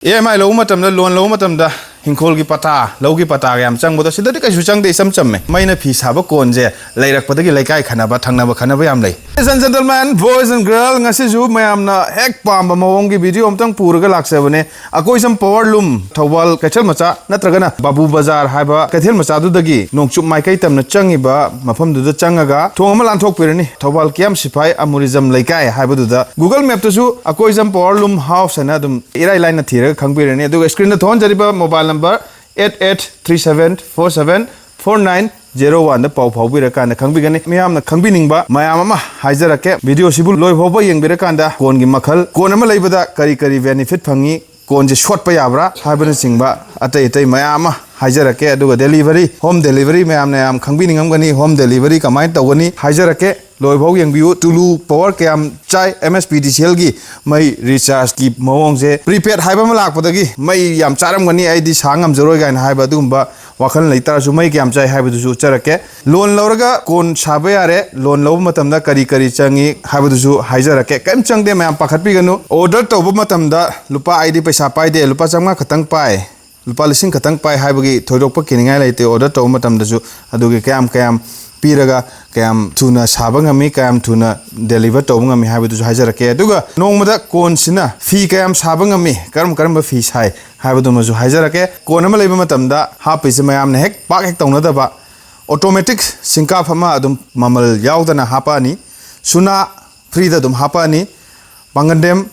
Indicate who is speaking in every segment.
Speaker 1: EMI low matam da loan low matam da hinkol ki pata low ki pata yam chang bodo sida de ka su chang de sam cham me maina phi saba kon je lairak pada ki laikai khana ba thangna ba khana ba yam lai. Ladies and gentlemen, boys and girls, ngasi ju mayam na hek pam ba mawong ki video amtang pura ga lakse bane akoi sam power loom Thoubal kachal macha natragana babu bazar haiba kathel macha du dagi nongchup mai kai tam na changi ba mafam du da changaga thong ma lan thok pirani Thoubal Kiyam Siphai Amurijam Leikai haiba du da Google map to su akoi sam power loom house na dum irai line na thira khangpirani adu screen na thon jariba mobile number 8837474901 da pau phau bira kan khangbi miyam na khangbi ningba mayam ama haijarake video sibu loi phoba yengbira kan da kon gi makhal kon ama leibada kari benefit phangi kon je short pa yabra habana singba atai mayam haijarake aduga delivery home delivery mayam na yam khangbi ningam gani home delivery kamai tawani haijarake loi phau yengbiu tulu power Kiyam chai MSPDCL gi mai recharge ki mawong je prepaid haiba ma lak padagi mai yam charam gani aidi sangam jaroi gain haiba dumba wakhal leitar su mai Kiyam chai haiba du charake loan lauraga kon sabe yare loan law matam da kari changi haiba du haijarake kam changde mayam pakhat pi ganu order tawba matam da lupa ID paisa pai de lupa changa khatang pai lupa lising khatang pai haibagi thoidok pa kiningai laite order tawba matam da su adugi kayam piraga kayam tuna sabangami kayam tuna deliver tawbangami haibudu haijarake aduga nongmada kon sina fi kayam sabangami karam ba fi sai haibudu mazu haijarake kon ama leiba matamda hapise mayam ne hek pak hek tawnada ba automatic sinka phama adum mamal yaudana hapani suna free da dum hapani bangandem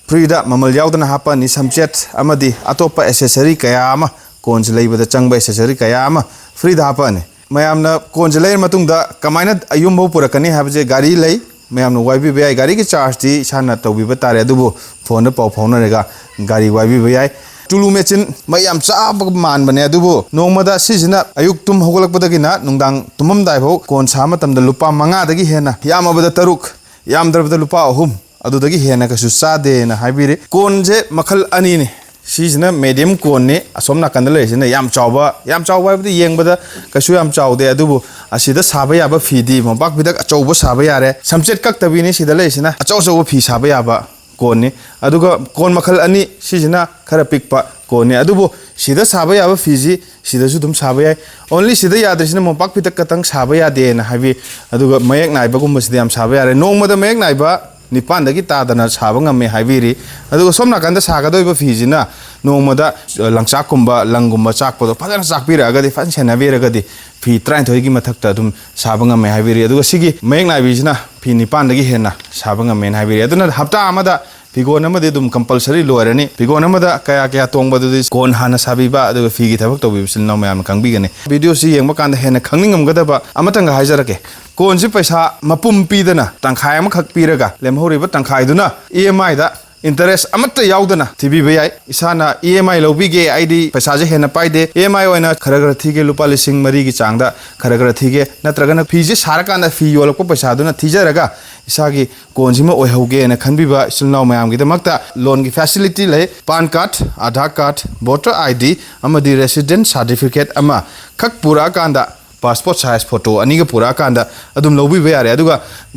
Speaker 1: free da mamal yaudana hapani samchet amadi atopa accessory kayama kon leiba da changba accessory kayama free da hapani mayamna konjelay matungda kamaina ayumbo purakani habje gari lay mayamna YB BI gari ki charge ti sana tawbi batare adubo phone da pau phone rega gari YB BI tulu mechin mayam cha man bane adubo nongmada sijina ayuk tum hogolak badagina nungdang tumam dai bho kon sa matamda lupa manga dagi hena yamabada taruk yam darbada lupa ahum adudagi hena ka su sa de na haibire konje makhal ani ne sijina medium kon ne asomna kandale sina yam chawba budi yengbada kasu yam chawde adubu asida saba yaba fidi mabak bidak achawba saba yare samchet kak tabi ne sida le sina achawba fi saba yaba kon ne aduga kon makhal ani sijina khara pikpa kon ne adubu sida saba yaba fiji sida su dum saba yai only sida yadre sina mabak bidak katang saba yade na habi aduga mayak naiba gumba sida yam saba yare nongmada mayak naiba nipan dagi tadana sabanga me haibiri aduga somna kanda sagadoiba fijina nongmada langchak kumba langumba chakpodo phajana chakpira agadi fan senabira gadi fi 33 gi mathakta dum sabanga me haibiri aduga sigi mayeng naibijina fi nipan dagi hena sabanga me haibiri aduna hapta amada pigon amade dum compulsory loirani pigon amada kaya tongba du kon hana sabiba aduga fi gi thabak tobi sil no mayam kangbi gane video si yengba kanda hena khangningam gadaba amatanga haijarake kon si paisa mapum pidana tangkhai ama khak piraga lemhoriba tangkhai duna EMI da interest amata yaudana TV bayai isana EMI lobige ID paisa je hena paide EMI oina kharagra thige lupa lising mari gi changda kharagra thige natragana fi je sarakana fi yolko paisa duna thijaraga isagi konjima oihoge na khanbiba silnaw mayam gi damakta loan gi facility le pan card aadhaar card voter ID amadi resident certificate ama khak pura kanda passport size photo aniga pura kanda adum lobi bayare aduga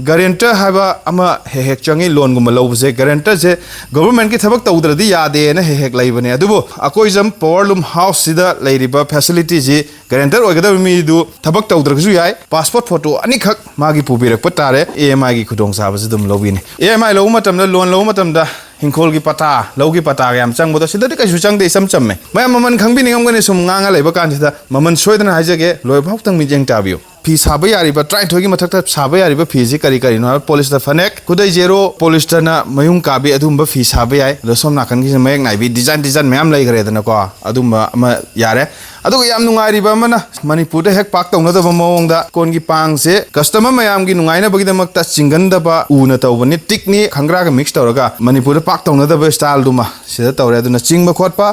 Speaker 1: guarantor haba ama hek changi loan gum lobse guarantor je government ki thabak tawdradi yade na hek laibane adubo akoizam power loom house sida lairiba facility je guarantor oigada mi du thabak tawdragsu yai passport photo ani khak magi pubirak patare EMI gi khudong saba dum lobine EMI lo matam da loan lo matam da hinkol gi pata logi pata yam chang bodo sida de ka su chang de sam chamme mayam maman khangbi ningam gane sum nganga leiba kan sida maman soidana haijage loi phok tang mi jeng tabiu fi saba yari ba try thogi mathak saba yari ba fi ji kari no polyester fanek kudai zero polyester na mayung kabi adum ba fi saba yai lo som nakan gi mayek nai bi design mayam lai gare dana ko adum ma yare adu yam nungai ba mana Manipur da hek pak tong na da mawong da kon gi pang se customer mayam gi nungai na bagi damak ta chingan da ba una tawbani tikni khangra ga mix tawraga Manipur da pak tong na da ba style duma sida tawre aduna chingba khotpa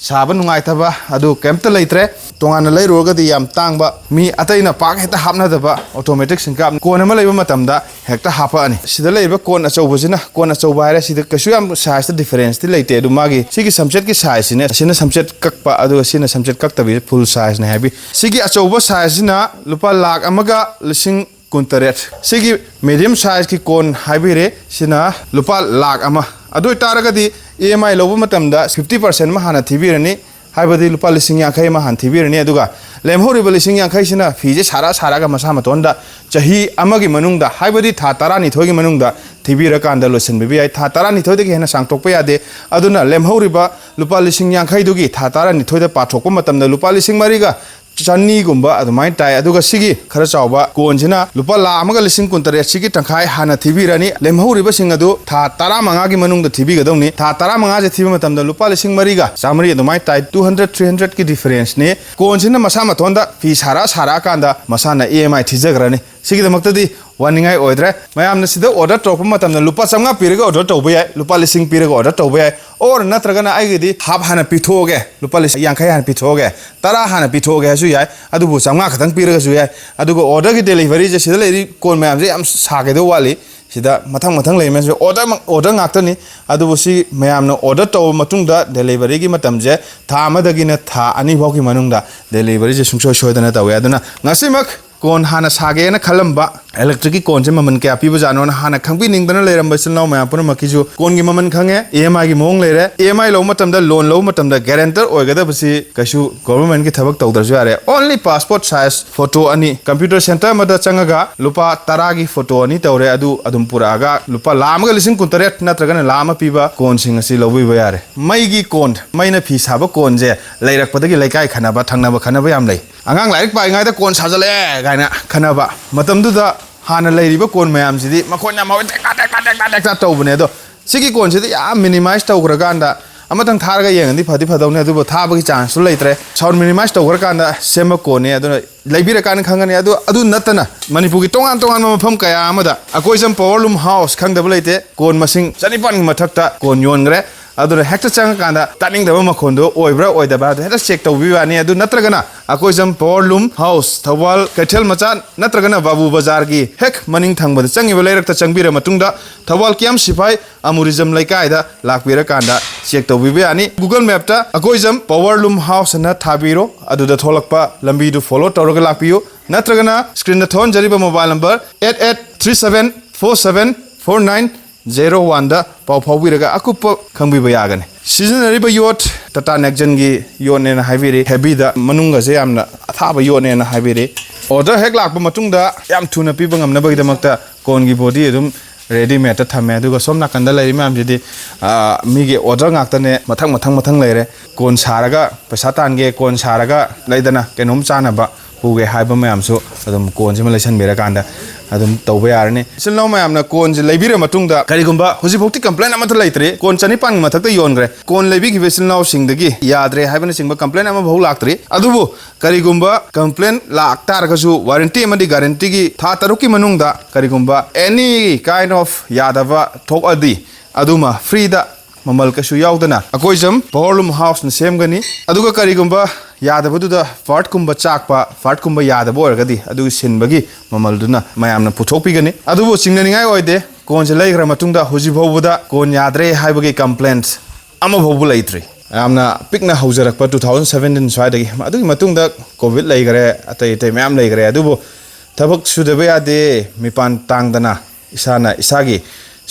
Speaker 1: saban nungai thaba adu kemta leitre tongana leiroga di yam tangba mi ataina pak heta hapna daba automatic sinka kon ama leiba matamda hekta hapa ani sida leiba kon achobusina kon achoba haira sida kasu yam size difference ti leite adu magi sigi samchet ki size ne sina samchet kakpa adu sina samchet kakta bi full size ne habi sigi achoba size na lupa lakh amaga lising kuntaret sigi medium size ki kon haibire sina lupa lakh ama अदु तारगदी EMI Lobo मतमदा 50% मा हाना थिबिरनी हाइबदी लुपा लिसिंग यांखै मा हान थिबिरनी अदुगा लेमहोरिबा लिसिंग यांखै सिना फीजे सारा सारागा मसा मतोंदा चही अमगी मनुंगदा हाइबदी था तारा निथोगी मनुंगदा थिबिर कांदा lotion बिबी आई था तारा निथोदे हेना सांगतोकपा यादे अदुना लेमहोरिबा लुपा लिसिंग यांखै दुगी था तारा निथोदे पाथोकपा मतमदा लुपा लिसिंग मरिगा चन्नी गुम्बा अदुमाइन ताय अदुगा सिगी खरा चावबा कोनजिना लुपा ला अमगा लिसिंग कुंतरे सिगी तंखाय हाना थिबिरनी लेमहोरिबा सिंग अदु था तारा मंगागी मनुंगदा थिबिगदौनी था तारा मंगा जे थिबा मतमदा लुपा लिसिंग मरिगा चामरी अदुमाइन ताय 200-300 की डिफरेंस ने कोनजिना मसा मतोंदा फी सारा सारा कांदा मसाना EMI थिजगरनी सिगिदमक्तदी वानिंगाय ओइद्रे मयामना सिदा ऑर्डर तौप मतमना लुपा चंगा पिरगा ऑर्डर तौबा याय लुपा लिसिंग पिरगा ऑर्डर तौबा याय और नत्रगना आइगदी हाफ हाना पिथोगे लुपा लिसिंग यांखै हाना पिथोगे तारा हाना पिथोगे हसु याय अदुबु चंगा खतंग पिरगा सु याय अदुगो ऑर्डर की डिलीवरी जे सिदा लेरी कोन मयाम जे याम सागेदो वाली सिदा मथंग मथंग लेमेन ऑर्डर ngakतनी अदुबु सि मयामना ऑर्डर तौ मतुंगदा डिलीवरी की मतम जे था अमदगिना था अनि भौकी मनुंगदा डिलीवरी जे सुंसो सोयदना तवे अदुना ngasimak कोन हाना सागे ना खलम्बा इलेक्ट्रिक की कोन से ममन क्या पीब जानो ना हाना खंबी निंगदना लेरम बसनौ मैं पुन मकिजु कोन की ममन खंगे EMI की मोंग लेरे EMI लो मतमदा लोन लो मतमदा गारंटर ओइगदा बसी कशु गवर्नमेंट की थबक तौदरजु यारे ओनली पासपोर्ट साइज फोटो अनि कंप्यूटर सेंटर मदा चंगगा लुपा तारा की फोटो अनि तौरे अदुम पुरागा लुपा लामगा लिसिंग कुंतरेट नत्रगना लाम पीबा कोन सिंग असि लौबिबा यारे मई की कोन मैना फी साबा कोन जे लैरकपदगी लैकाय खनाबा थंगनाबा याम लै अंगांग लाइक पाइङायदा कोन साजले गायना खनाबा मतमदुदा हाना लैरिबा कोन मयामसिदी मखोना माव टेक तौबने दो सिगी कोन सिदी या मिनिमाइज तौग्रगांदा अमतंग थारगा येंगदी फदी फदौने अदुबो थाबगी चांस सु लैत्रे साउंड मिनिमाइज तौग्रगांदा सेम कोने अदुना लैबिरकान खंगने अदु नतना मणिपुर की तोंगान तोंगान मफम कया अमदा अकोइजम पावर लूम हाउस खंगदब लैते कोन मसिंग चनिपान मथक्ता कोन योनग्रे अदुना हेक्टर चंगकांदा तानिंगदब मखोंदो ओइब्रा ओइदबा हेक्टर चेक तौबिबानी अदु नत्रगना Akoijam power loom house Thoubal कैथल मचा नत्रगना बाबू बाजार की हेक मनिंग थंगबद चंगिबा लैरक्ता चंगबिरा मतुंगदा थौबाल कियम सिफाई अमुरिजम लैकायदा लाकबिरकांदा चेक तौबिबानी गूगल मैपता अकोइजम पावर लूम हाउस ना थाबिरो अदुदा थोलकपा लंबीदु फॉलो तौरगा लाकबियो नत्रगना स्क्रीन थोन जरिबा मोबाइल नंबर 8837474901 दा पाव फाउबिरगा अकुप खंबिबा यागने सिजनरिबा योट टाटा नेक्जन की योने ना हाइवेरे हेबीदा मनुंगा से यामना अथाबा योने ना हाइवेरे ऑर्डर हेक लाकबा मतुंगदा याम थुना पीबा ngamnabagidamakta कोन की बॉडी अदुम रेडीमेड थमे अदुगा सोम नाकंदा लैरि मैम जिदि मीगे ऑर्डर ngaktane मथंग लैरे कोन सारगा पैसा तानगे कोन सारगा लैदना केनोम चानबा पुगे हाइबा मैमसु अदुम कोन से लैसन बेराकांदा अदुम तौबा यारने सिलनो मैमना कोन जे लैबिरे मतुंगदा करिगुंबा हुजिभोक्ति कंप्लेन अमथ लैत्रे कोन चनिपान मथक्ता योनग्रे कोन लैबिगी बेसिलनो सिंगदगी याद्रे हाइबना सिंगबा कंप्लेन अमा बहु लाक्त्रे अदुबु करिगुंबा कंप्लेन लाक्तारगसु वारंटी अमदि गारंटी की था तरुकी मनुंगदा करिगुंबा एनी काइंड ऑफ यादबा थोकअदि अदुमा फ्रीदा ममल कशु याउदना अकोइजम पावर लूम हाउस न सेमगनी अदुगा करिगुंबा यादबदुदा फार्ट कुंबा चाकपा फार्ट कुंबा यादबो ओरगदी अदुगी सिनबगी ममलदुना मयामना पुथोकपिगनी अदुबो चिंगनिंगाय ओइदे कोन जे लैग्रा मतुंगदा हुजि भौबुदा कोन याद्रे हाइबगी कंप्लेंट्स अमा भौबु लैत्रि यामना पिकना हौजरकपा 2017 स्वाइदगी अदुगी मतुंगदा कोविड लैगरे अतै अतै मयाम लैगरे अदुबो थबक सुदबे यादे मिपान तांगदना इसाना इसागी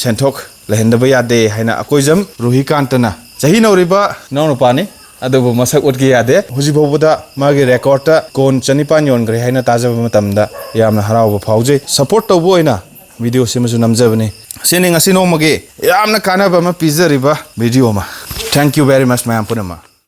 Speaker 1: सेंथोक लहंदबा यादे हाइना अकोइजम रुहिकांतना चही नौरिबा नौनुपानी अदुबो मसक उटगी यादे हुजिबोबुदा मागे रेकॉर्डता कोन चनिपान योनग्रे हाइना ताजबा मतमदा यामना हरावबा फाउजे सपोर्ट तौबो ओइना वीडियो सिमसु नमजबने सेनिंग असि नोमगे यामना कानाबा मा पिजरिबा वीडियो मा thank you very much ma'am Punma